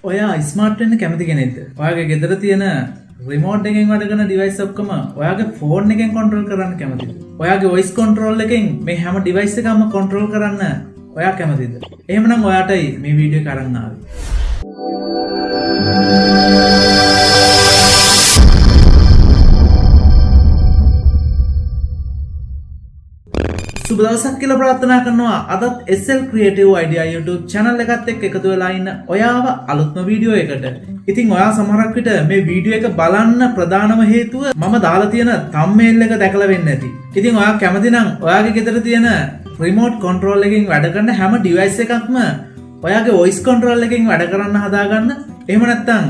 ඔයා ස්මාර්ට් වෙන්න කැමති කෙනෙක්ද? ඔයාගේ ගෙදර තියෙන රිමෝට් එකෙන් වැඩ කරන ඩිවයිස් ඔක්කොම ඔයාගේ ෆෝන් එකෙන් කන්ට්‍රෝල් කරන්න කැමතිද? ඔයාගේ වොයිස් කන්ට්‍රෝල් එකෙන් මේ හැම ඩිවයිස් එකක්ම කන්ට්‍රෝල් කරන්න ඔයා කැමතිද? එහෙමනම් ඔයාටයි මේ වීඩියෝ එක අරන් ආවේ. සුබ දවසක් කියලා ප්‍රාර්ථනා කරනවා. අදත් SL Creative Idea YouTube channel එකත් එක්ක එකතු වෙලා ඉන්න ඔයාව අලුත්ම වීඩියෝ එකට. ඉතින් ඔයා සමහරක් විට මේ වීඩියෝ එක බලන්න ප්‍රධානම හේතුව මම දාලා තියෙන thumbnail එක දැකලා වෙන්න ඇති. ඉතින් ඔයා කැමති නම් ඔයාගේ ගෙදර තියෙන remote control එකකින් වැඩ කරන හැම device එකක්ම ඔයාගේ voice control එකකින් වැඩ කරන්න හදාගන්න. එහෙම නැත්නම්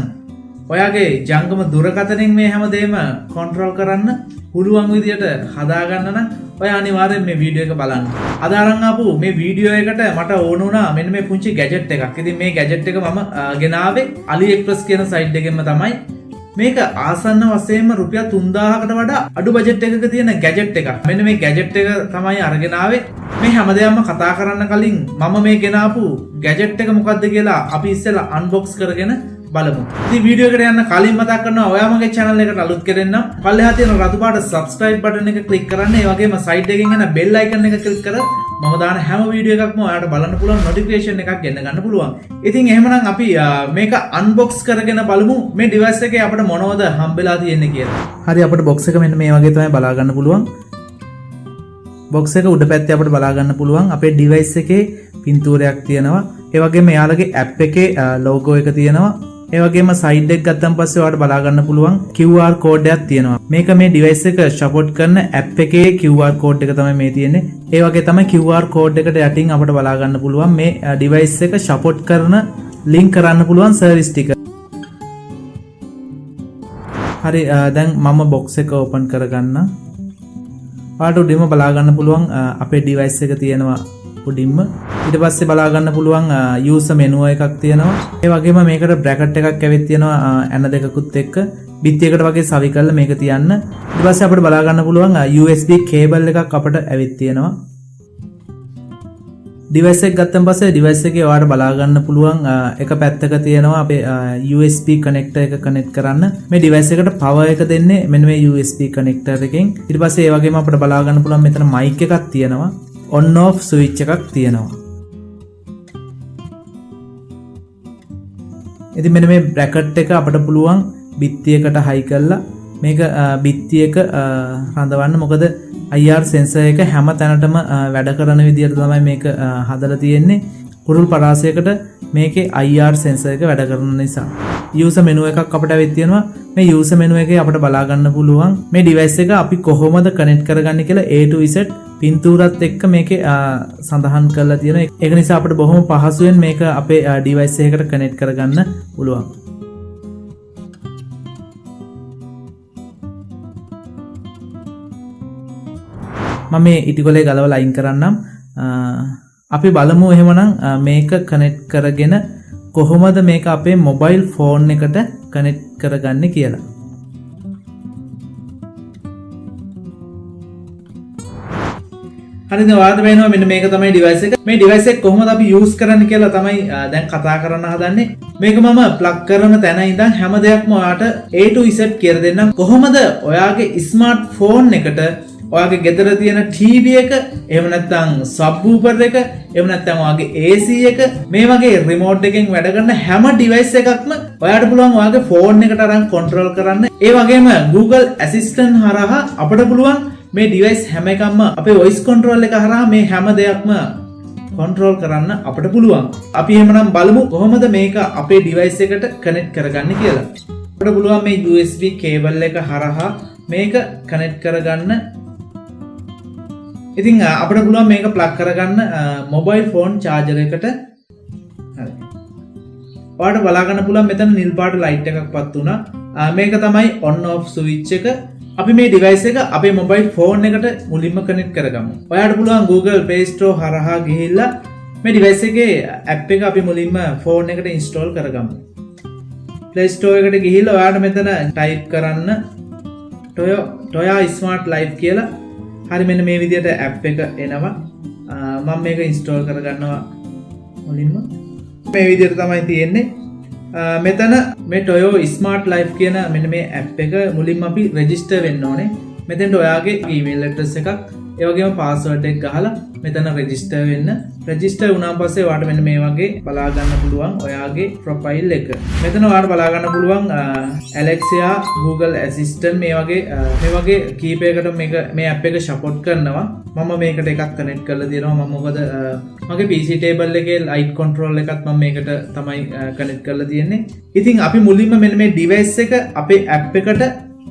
ඔයාගේ ජංගම දුරකථනයෙන් මේ හැමදේම control කරන්න පුළුවන් විදියට හදාගන්න නම් ඔයා අනිවාර්යෙන් මේ වීඩියෝ එක බලන්න. අද අරන් ආපු මේ වීඩියෝ එකට මට ඕන වුණා මෙන්න මේ පුංචි ගැජට් එකක්. ඉතින් මේ ගැජට් එක මම ගෙනාවේ AliExpress කියන සයිට් එකෙන්ම තමයි. මේක ආසන්න වශයෙන්ම රුපියල් 3000කට වඩා අඩු බජට් එකක තියෙන ගැජට් එකක්. මෙන්න මේ ගැජට් එක තමයි අරගෙන ආවේ. මේ හැමදේම කතා කරන්න කලින් මම මේ ගෙනාපු ගැජට් එක මොකක්ද කියලා අපි ඉස්සෙල්ලා අන්බොක්ස් කරගෙන බලමු. ඉතින් වීඩියෝ එකට යන්න කලින් මතක් කරනවා ඔයා මගේ channel එකට අලුත් කෙනෙක් නම් පල්ලෙහා තියෙන රතු පාට subscribe button එක click කරන්න. ඒ වගේම side එකෙන් එන bell icon එක click කරලා මම දාන හැම වීඩියෝ එකක්ම ඔයාලට බලන්න පුළුවන් notification එකක් ගෙන්න ගන්න පුළුවන්. ඉතින් එහෙමනම් අපි මේක unbox කරගෙන බලමු මේ device එකේ අපිට මොනවද හම්බෙලා තියෙන්නේ කියලා. හරි අපිට box එක මෙන්න මේ වගේ තමයි බලා ගන්න පුළුවන්. box එක උඩ පැත්තේ අපිට බලා ගන්න පුළුවන් අපේ device එකේ පින්තූරයක් තියෙනවා. ඒ වගේම එයාලගේ app එකේ logo එක තියෙනවා. ඒ වගේම සයිඩ් එක ගත්තන් පස්සේ ඔයාලට බලා ගන්න පුළුවන් QR code එකක් තියෙනවා. මේක මේ device එක support කරන app එකේ QR code එක තමයි මේ තියෙන්නේ. ඒ වගේ තමයි QR code එකට යටින් අපිට බලා ගන්න පුළුවන් මේ device එක support කරන link කරන්න පුළුවන් service ටික. හරි දැන් මම box එක open කරගන්න. ඔයාලට උඩින්ම බලා ගන්න පුළුවන් අපේ device එක තියෙනවා උඩින්ම. ඊට පස්සේ බලා ගන්න පුළුවන් user menu එකක් තියෙනවා. ඒ වගේම මේකට bracket එකක් ඇවිත් තියෙනවා ඇන දෙකකුත් එක්ක. බිත්තියකට වගේ සවි කරලා මේක තියන්න. ඊට පස්සේ අපිට බලා ගන්න පුළුවන් USB cable එකක් අපිට ඇවිත් තියෙනවා. device එක ගත්තන් පස්සේ device එකේ ඔයාලට බලා ගන්න පුළුවන් එක පැත්තක තියෙනවා අපේ USB connector එක connect කරන්න. මේ device එකට power එක දෙන්නේ මෙන්න මේ USB connector එකෙන්. ඊට පස්සේ ඒ වගේම අපිට බලා ගන්න පුළුවන් මෙතන mic එකක් තියෙනවා. on off switch එකක් තියෙනවා. ඉතින් මෙන්න මේ bracket එක අපිට පුළුවන් බිත්තියකට high කරලා මේක බිත්තියක රඳවන්න. මොකද IR sensor එක හැම තැනටම වැඩ කරන විදිහට තමයි මේක හදලා තියෙන්නේ. කුරුල් පරාසයකට මේකේ IR sensor එක වැඩ කරන නිසා. user menu එකක් අපිට ඇවිත් තියෙනවා. මේ user menu එකේ අපිට බලා ගන්න පුළුවන් මේ device එක අපි කොහොමද connect කරගන්නේ කියලා A to Z පින්තූරත් එක්ක මේකේ සඳහන් කරලා තියෙනවා. ඒක නිසා අපිට බොහොම පහසුවෙන් මේක අපේ device එකකට connect කරගන්න පුළුවන්. මම මේ ඉටිකොලේ ගලවලා අයින් කරන්නම්. අපි බලමු එහෙමනම් මේක connect කරගෙන කොහොමද මේක අපේ mobile phone එකට connect කරගන්නේ කියලා. හරිද ඔයාලට වෙනවා මෙන්න මේක තමයි device එක. මේ device එක කොහොමද අපි use කරන්න කියලා තමයි දැන් කතා කරන්න හදන්නේ. මේක මම plug කරන තැන ඉඳන් හැම දෙයක්ම ඔයාලට A to Z කියලා දෙන්නම්. කොහොමද ඔයාගේ smart phone එකට ඔයාගේ ගෙදර තියෙන TV එක, එහෙම නැත්නම් subwoofer එක, එහෙම නැත්නම් ඔයාගේ AC එක මේ වගේ remote එකෙන් වැඩ කරන හැම device එකක්ම ඔයාලට පුළුවන් ඔයාගේ phone එකට අරන් control කරන්න. ඒ වගේම Google Assistant හරහා අපිට පුළුවන් මේ device හැම එකක්ම අපේ voice control එක හරහා මේ හැම දෙයක්ම control කරන්න අපිට පුළුවන්. අපි එහෙමනම් බලමු කොහොමද මේක අපේ device එකට connect කරගන්නේ කියලා. අපිට පුළුවන් මේ USB cable එක හරහා මේක connect කරගන්න. ඉතින් අපිට පුළුවන් මේක plug කරගන්න mobile phone charger එකට. හරි. ඔයාලට බලා ගන්න පුළුවන් මෙතන නිල් පාට light එකක් පත් වුණා. මේක තමයි on off switch එක. අපි මේ device එක අපේ mobile phone එකට මුලින්ම connect කරගමු. ඔයාලට පුළුවන් Google Play Store හරහා ගිහිල්ලා මේ device එකේ app එක අපි මුලින්ම phone එකට install කරගමු. Play Store එකට ගිහිල්ලා ඔයාලට මෙතන type කරන්න Tuya Smart Life කියලා. හරි මෙන්න මේ විදිහට app එක එනවා. මම මේක install කරගන්නවා මුලින්ම. මේ විදිහට තමයි තියෙන්නේ. මෙතන මේ Toyo Smart Life කියන මෙන්න මේ app එක මුලින්ම අපි register වෙන්න ඕනේ. මෙතෙන්ට ඔයාගේ email address එකක් ඒ වගේම password එක ගහලා මෙතන register වෙන්න. register වුණාන් පස්සේ ඔයාලට මෙන්න මේ වගේ බලා ගන්න පුළුවන් ඔයාගේ profile එක. මෙතන ඔයාලට බලා ගන්න පුළුවන් Alexa, Google Assistant මේ වගේ කීපයකට මේ app එක support කරනවා. මම මේකට එකක් connect කරලා තියෙනවා. මම මොකද මගේ PC table එකේ light control එකත් මම මේකට තමයි connect කරලා තියෙන්නේ. ඉතින් අපි මුලින්ම මෙන්න මේ device එක අපේ app එකට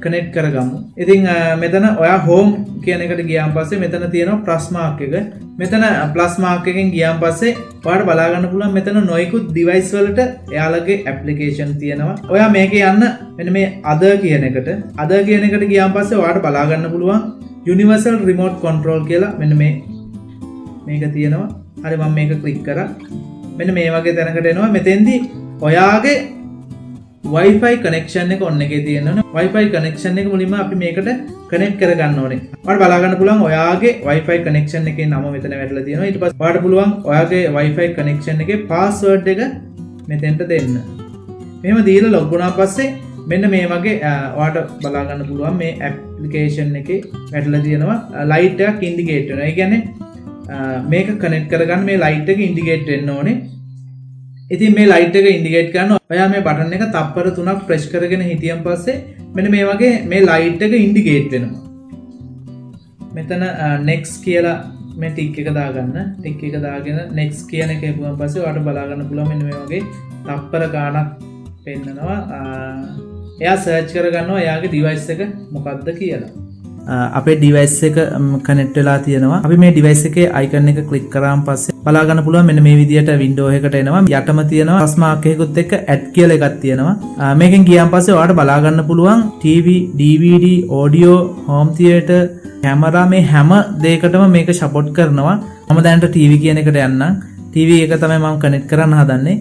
කනෙක්ට් කරගමු. ඉතින් මෙතන ඔයා home කියන එකට ගියාන් පස්සේ මෙතන තියෙනවා plus mark එක. මෙතන plus mark එකෙන් ගියාන් පස්සේ ඔයාලට බලා ගන්න පුළුවන් මෙතන නොයෙකුත් device වලට එයාලගේ application තියෙනවා. ඔයා මේකේ යන්න මෙන්න මේ other කියන එකට ගියාන් පස්සේ ඔයාලට බලා ගන්න පුළුවන් universal remote control කියලා මෙන්න මේක තියෙනවා. හරි මම මේක click කරා. මෙන්න මේ වගේ තැනකට එනවා. මෙතෙන්දී ඔයාගේ WiFi connection එක on එකේ තියෙනවනේ. WiFi connection එක මුලින්ම අපි මේකට connect කරගන්න ඕනේ. ඔයාලට බලා ගන්න පුළුවන් ඔයාගේ WiFi connection එකේ නම මෙතන වැටලා තියෙනවා. ඊට පස්සේ ඔයාලට පුළුවන් ඔයාගේ WiFi connection එකේ password එක මෙතෙන්ට දෙන්න. මෙහෙම දීලා log වුණාන් පස්සේ මෙන්න මේ වගේ ඔයාලට බලා ගන්න පුළුවන් මේ application එකේ වැටලා තියෙනවා light එකක් indicate වෙනවා. ඒ කියන්නේ මේක connect කරගන්න මේ light එක indicate වෙන්න ඕනේ. ඉතින් මේ light එක indicate කරනවා. ඔයා මේ button එක තප්පර 3ක් press කරගෙන හිටියන් පස්සේ මෙන්න මේ වගේ මේ light එක indicate වෙනවා. මෙතන next කියලා මේ tick එක දාගන්න. tick එක දාගෙන next කියන එක එපුවම පස්සේ ඔයාලට බලා ගන්න පුළුවන් මෙන්න මේ වගේ තප්පර ගාණක් පෙන්නනවා. එයා search කරගන්නවා එයාගේ device එක මොකක්ද කියලා. අපේ device එක connect වෙලා තියෙනවා. අපි මේ device එකේ icon එක click කරාන් පස්සේ බලා ගන්න පුළුවන් මෙන්න මේ විදියට window එකකට එනවා. යටම තියෙනවා plus mark එකකුත් එක්ක add කියලා එකක් තියෙනවා. මේකෙන් ගියාන් පස්සේ ඔයාලට බලා ගන්න පුළුවන් TV, DVD, audio, home theater, camera මේ හැම දෙයකටම මේක support කරනවා. මම දැනට TV කියන එකට යන්නම්. TV එක තමයි මම connect කරන්න හදන්නේ.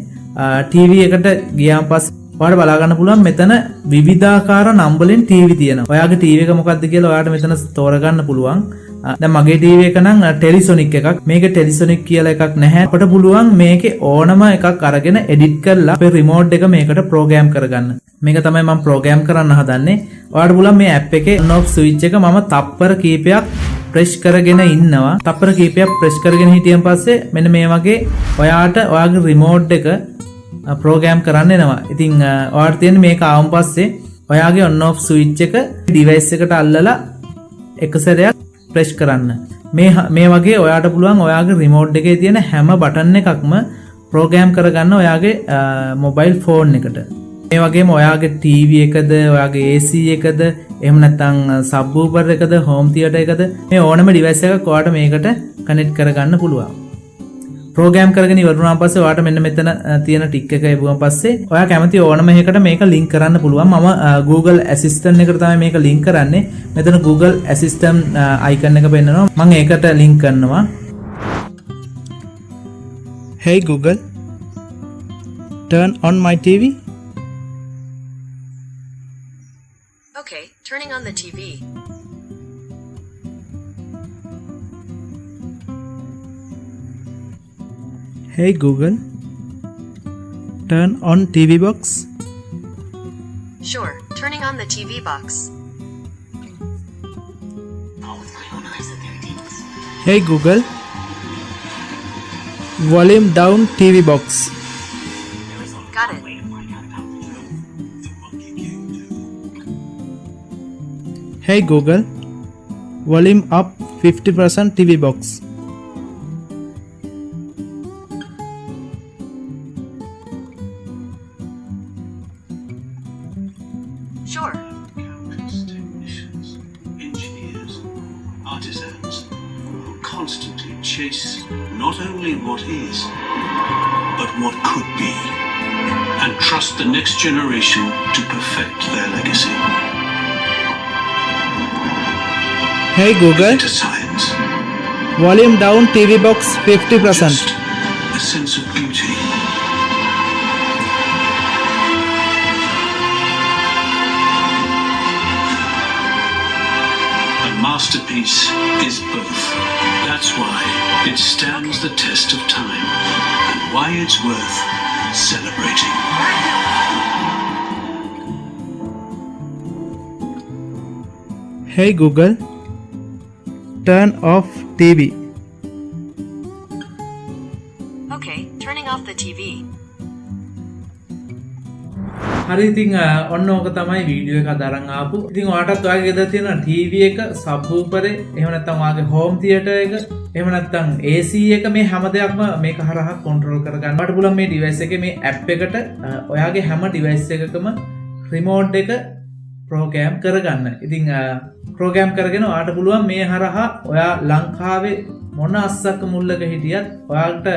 TV එකට ගියාන් පස්සේ ඔයාලට බලා ගන්න පුළුවන් මෙතන විවිධාකාර නම් වලින් TV තියෙනවා. ඔයාගේ TV එක මොකක්ද කියලා ඔයාලට මෙතන තෝරගන්න පුළුවන්. දැන් මගේ TV එක නම් ටෙලිසොනික් එකක්. මේක ටෙලිසොනික් කියලා එකක් නැහැ. අපිට පුළුවන් මේකේ ඕනම එකක් අරගෙන edit කරලා අපේ remote එක මේකට program කරගන්න. මේක තමයි මම program කරන්න හදන්නේ. ඔයාලට පුළුවන් මේ app එකේ on off switch එක මම තප්පර කීපයක් press කරගෙන ඉන්නවා. තප්පර කීපයක් press කරගෙන හිටියන් පස්සේ මෙන්න මේ වගේ ඔයාට ඔයාගේ remote එක program කරන්න එනවා. ඉතින් ඔයාලට තියෙන මේක ආවම පස්සේ ඔයාගේ on off switch එක device එකට අල්ලලා එක සැරයක් press කරන්න. මේ වගේ ඔයාට පුළුවන් ඔයාගේ remote එකේ තියෙන හැම button එකක්ම program කරගන්න ඔයාගේ mobile phone එකට. මේ වගේම ඔයාගේ TV එකද, ඔයාගේ AC එකද, එහෙම නැත්නම් subwoofer එකද, home theater එකද මේ ඕනම device එකක් ඔයාට මේකට connect කරගන්න පුළුවන්. program කරගෙන ඉවරුනාන් පස්සේ ඔයාලට මෙන්න මෙතන තියෙන ටික් එක එපුවම පස්සේ ඔයා කැමති ඕනම එකකට මේක link කරන්න පුළුවන්. මම Google Assistant එකට තමයි මේක link කරන්නේ. මෙතන Google Assistant icon එක පෙන්නනවා. මම ඒකට link කරනවා. Hey Google, turn on my TV. Okay, turning on the TV. Hey Google, turn on TV box. Sure, turning on the TV box. Hey Google, volume down TV box. Got it. Hey Google, volume up 50% TV box. Sure. Countless technicians, engineers, artisans who constantly chase not only what is, but what could be, and trust the next generation to perfect their legacy. Hey Google, To science, volume down TV box 50%. just a sense of beauty. A masterpiece is both. That's why it stands the test of time and why it's worth celebrating. Hey Google, turn off TV. Okay, turning off the TV. හරි ඉතින් ඔන්න ඕක තමයි video එක අදරන් ආපු. ඉතින් ඔයාටත් ඔයාගේ ගෙදර තියෙන ටීවී එක, සබ්වූෆර් එක, එහෙම නැත්නම් ඔයාගේ හෝම් තියටර් එක, එහෙම නැත්නම් AC එක මේ හැම දෙයක්ම මේක හරහා කන්ට්‍රෝල් කරගන්න. ඔයාලට පුළුවන් මේ ඩිවයිස් එකේ මේ ඇප් එකට ඔයාගේ හැම ඩිවයිස් එකකම රිමෝට් එක ප්‍රෝග්‍රෑම් කරගන්න. ඉතින් ප්‍රෝග්‍රෑම් කරගෙන ඔයාට පුළුවන් මේ හරහා ඔයා ලංකාවේ මොන අස්සක මුල්ලක හිටියත් ඔයාට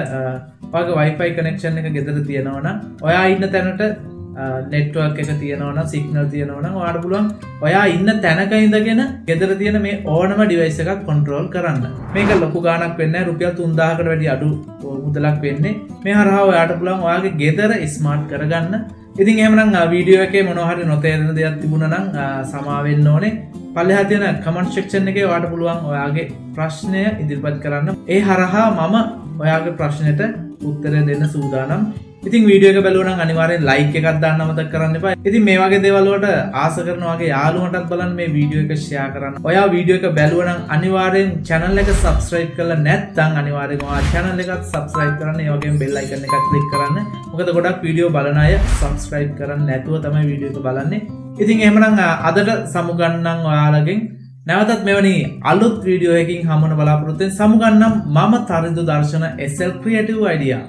ඔයාගේ WiFi කනෙක්ෂන් එක ගෙදර තියෙනවා නම් ඔයා ඉන්න තැනට නෙට්වර්ක් එක තියෙනවා, සිග්නල් තියෙනවා, ඔයාට පුළුවන් ඔයා ඉන්න තැනක ඉඳගෙන ගෙදර තියෙන මේ ඕනම ඩිවයිස් එකක් කන්ට්‍රෝල් කරන්න. මේක ලොකු ගාණක් වෙන්නේ නැහැ. රුපියල් 3000කට වැඩි අඩු මුදලක් වෙන්නේ. මේ හරහා ඔයාට පුළුවන් ඔයාගේ ගෙදර ස්මාර්ට් කරගන්න. ඉතින් එහෙමනම් වීඩියෝ එකේ මොනවා හරි නොතේරෙන දෙයක් තිබුණා නම් සමා වෙන්න ඕනේ. පල්ලෙහා තියෙන කමෙන්ට් සෙක්ෂන් එකේ ඔයාට පුළුවන් ඔයාගේ ප්‍රශ්නය ඉදිරිපත් කරන්න. ඒ හරහා මම ඔයාගේ ප්‍රශ්නෙට උත්තර දෙන්න සූදානම්. ඉතින් වීඩියෝ එක බලුවා නම් අනිවාර්යෙන් ලයික් එකක් දාන්න අමතක කරන්න එපා. ඉතින් මේ වගේ දේවල් වලට ආස කරන වගේ යාළුවන්ටත් බලන්න මේ වීඩියෝ එක ෂෙයා කරන්න. ඔයා වීඩියෝ එක බැලුවා නම් අනිවාර්යෙන් channel එක subscribe කරලා නැත්නම් අනිවාර්යෙන් ඔයා channel එකත් subscribe කරන්න. ඒ වගේම bell icon එකක් click කරන්න. මොකද ගොඩක් වීඩියෝ බලන අය subscribe කරන්නේ නැතුව තමයි වීඩියෝ එක බලන්නේ. ඉතින් එහෙමනම් අදට සමුගන්නම් ඔයාලගෙන්. නැවතත් මෙවැනි අලුත් වීඩියෝ එකකින් හමුවන බලාපොරොත්තු වෙන සමුගන්නම් මම තරිඳු දර්ශන SL Creative Idea.